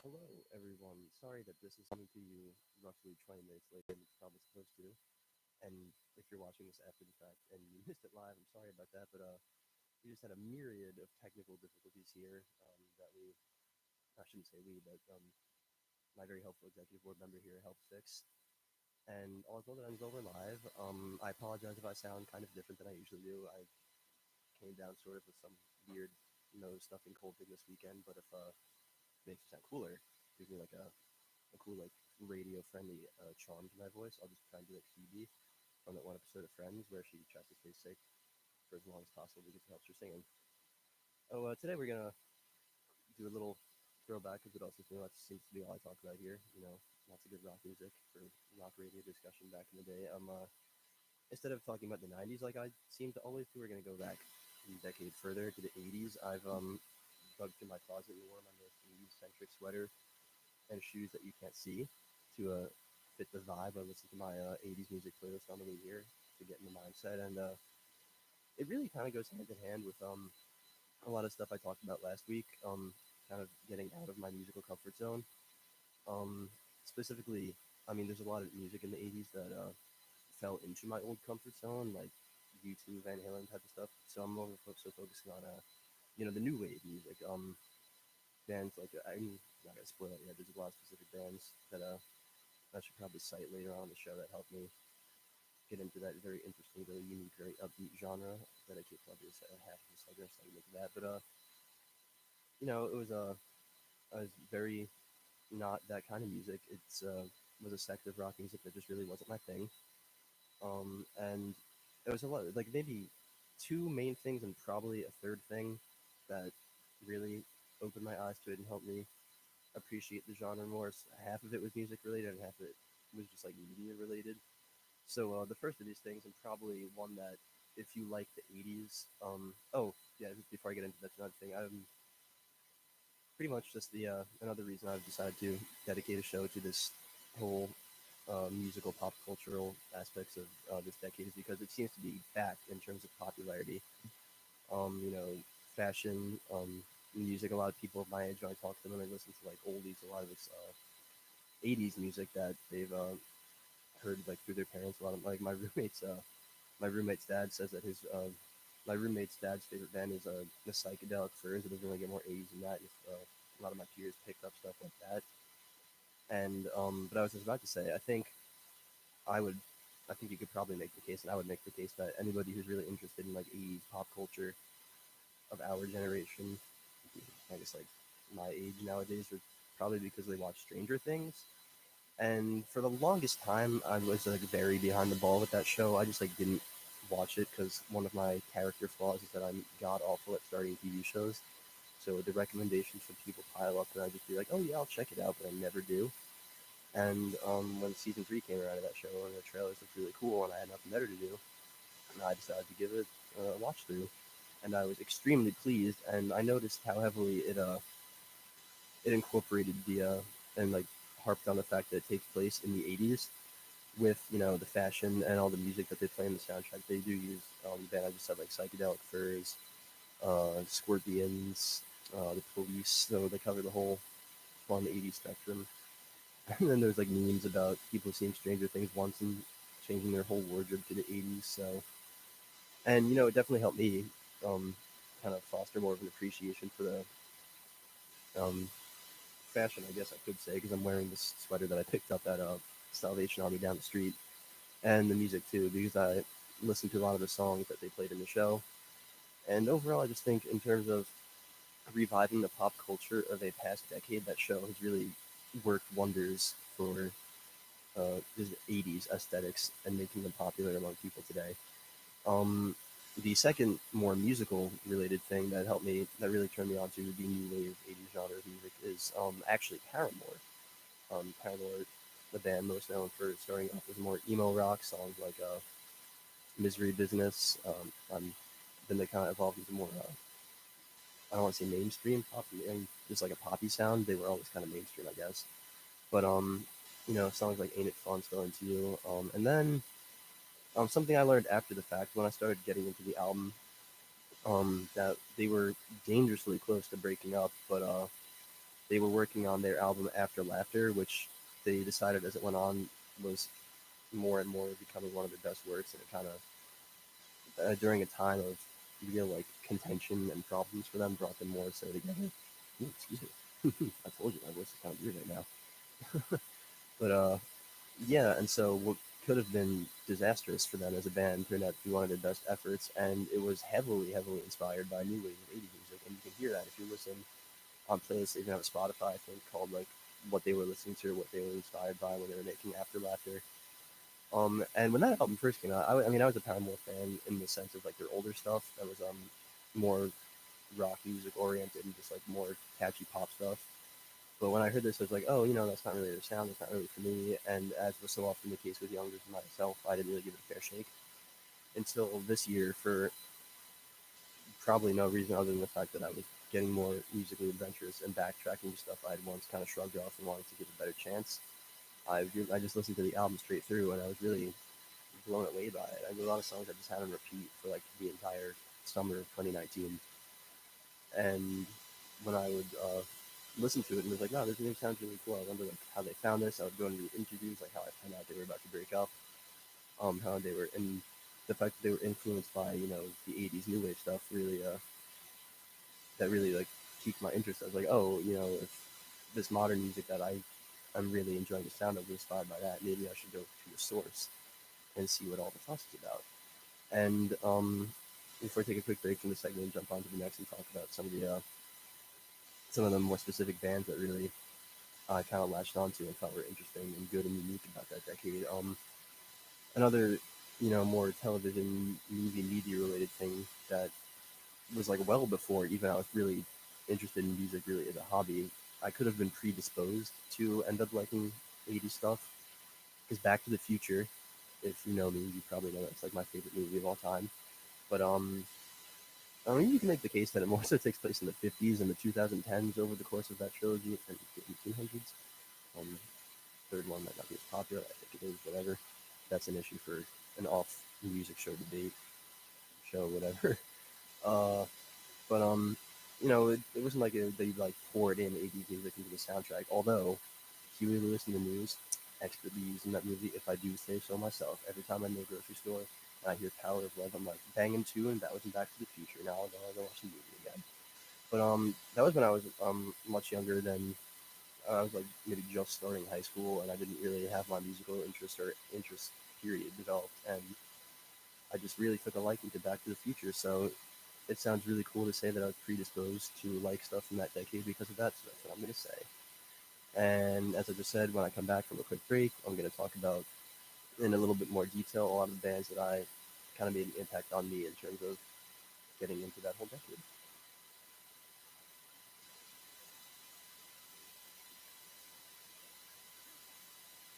Hello, everyone. Sorry that this is coming to you roughly 20 minutes later than it's probably supposed to. And if you're watching this after the fact and you missed it live, I'm sorry about that. But we just had a myriad of technical difficulties here that I shouldn't say we, but my very helpful executive board member here helped fix. And all is well that ends over live. I apologize if I sound kind of different than I usually do. I came down sort of with some weird nose stuffing cold thing this weekend, but if it makes it sound cooler, gives me like a cool like radio friendly charm to my voice. I'll just try and do like Phoebe from that one episode of Friends where she tries to stay sick for as long as possible because it helps her singing. Oh, today we're gonna do a little throwback because it also seems to be all I talk about here. Lots of good rock music for rock radio discussion back in the day. Instead of talking about the '90s like I seem to always do, we're gonna go back a decade further to the '80s. I've dug through my closet and wore my most '80s centric sweater and shoes that you can't see to fit the vibe. I listen to my '80s music playlist on the way here to get in the mindset, and it really kind of goes hand in hand with a lot of stuff I talked about last week. Kind of getting out of my musical comfort zone. Um, Specifically, I mean, there's a lot of music in the '80s that fell into my old comfort zone, like U2, Van Halen type of stuff. So I'm more so focusing on the new wave music. Bands like I'm not gonna spoil it yet. There's a lot of specific bands that I should probably cite later on in the show that helped me get into that very interesting, very unique, very upbeat genre that I could probably just half of a segment into that. But it was I was very not that kind of music. It's was a sect of rock music that just really wasn't my thing. And it was a lot like maybe two main things and probably a third thing that really opened my eyes to it and helped me appreciate the genre more. Half of it was music related and half of it was just like media related. So the first of these things, and probably one that, if you like the '80s, oh yeah, just before I get into that's another thing. I'm pretty much just the another reason I've decided to dedicate a show to this whole musical pop cultural aspects of this decade is because it seems to be back in terms of popularity. Um, you know, Fashion, music. A lot of people of my age, when I talk to them, they listen to like oldies. A lot of it's '80s music that they've heard like through their parents. A lot of like my roommate's dad says that his my roommate's dad's favorite band is the Psychedelic Furs. It doesn't really get more '80s than that. A lot of my peers picked up stuff like that. And but I was just about to say, I would, I think you could probably make the case, and I would make the case that anybody who's really interested in like '80s pop culture of our generation, I guess like my age nowadays, would probably because they watch Stranger Things. And for the longest time, I was like very behind the ball with that show. I just like didn't watch it because one of my character flaws is that I'm god awful at starting TV shows. So the recommendations from people pile up, and I just be like, "Oh yeah, I'll check it out," but I never do. And when season 3 came around of that show, and the trailers looked really cool, and I had nothing better to do, and I decided to give it a watch through. And I was extremely pleased, and I noticed how heavily it incorporated the and like harped on the fact that it takes place in the '80s with the fashion and all the music that they play in the soundtrack. They do use band I just said like Psychedelic Furs, Scorpions, the Police. So they cover the whole fun '80s spectrum. And then there's like memes about people seeing Stranger Things once and changing their whole wardrobe to the '80s. So and it definitely helped me um, kind of foster more of an appreciation for the um, fashion, I guess I could say, because I'm wearing this sweater that I picked up at Salvation Army down the street, and the music too, because I listened to a lot of the songs that they played in the show. And overall, I just think in terms of reviving the pop culture of a past decade, that show has really worked wonders for the '80s aesthetics and making them popular among people today. Um, the second more musical related thing that helped me, that really turned me on to the new wave '80s genre of music is actually Paramore. Paramore, the band most known for starting off with more emo rock songs like Misery Business. Then they kind of evolved into more, I don't want to say mainstream pop, and just like a poppy sound. They were always kind of mainstream, I guess. But songs like Ain't It Fun, Still Into You. And then something I learned after the fact when I started getting into the album, that they were dangerously close to breaking up, but they were working on their album After Laughter, which they decided as it went on was more and more becoming one of their best works, and it kind of during a time of real like contention and problems for them brought them more so together. Ooh, excuse me. I told you my voice is kind of weird right now. But yeah, and so what could have been disastrous for them as a band turned out to be one of their best efforts, and it was heavily, heavily inspired by new wave of 80s music, and you can hear that if you listen on playlists. They even have a Spotify thing called like what they were listening to, what they were inspired by when they were making After Laughter. And when that album first came out, I mean, I was a Paramore fan in the sense of like their older stuff that was more rock music oriented and just like more catchy pop stuff. But when I heard this, I was like, oh, that's not really their sound. It's not really for me. And as was so often the case with younger than myself, I didn't really give it a fair shake until this year for probably no reason other than the fact that I was getting more musically adventurous and backtracking to stuff I had once kind of shrugged off and wanted to give a better chance. I just listened to the album straight through, and I was really blown away by it. I mean, a lot of songs I just had on repeat for like the entire summer of 2019. And when I would listen to it, and it was like, "Oh, this music sounds really cool." I wonder like how they found this. I would go and read interviews, like how I found out they were about to break up, how they were, and the fact that they were influenced by the '80s new wave stuff really that really like piqued my interest. I was like, oh, if this modern music that I'm really enjoying the sound of is inspired by that, maybe I should go to the source and see what all the fuss is about. And before I take a quick break from the segment and jump on to the next and talk about some of the more specific bands that really I kind of latched onto and thought were interesting and good and unique about that decade. Another, more television, movie, media related thing that was like well before even I was really interested in music really as a hobby. I could have been predisposed to end up liking 80s stuff because Back to the Future, if you know me, you probably know that's like my favorite movie of all time. But I mean, you can make the case that it more so takes place in the 50s and the 2010s over the course of that trilogy and the 1800s. Um, third one might not be as popular. I think it is, whatever. That's an issue for an off music show debate show, whatever. Uh, but it wasn't like they like poured in 80s music into the soundtrack. Although, if you really listen to the news, expertly using that movie, if I do say so myself, every time I'm in the grocery store and I hear Power of Love, I'm like banging two, and that was in Back to the Future. Now I'll go watch the movie again. But that was when I was much younger than I was like maybe just starting high school, and I didn't really have my musical interest period developed, and I just really took a liking to Back to the Future. So it sounds really cool to say that I was predisposed to like stuff from that decade because of that. So that's what I'm gonna say. And as I just said, when I come back from a quick break, I'm gonna talk about in a little bit more detail a lot of the bands that I kind of made an impact on me in terms of getting into that whole decade.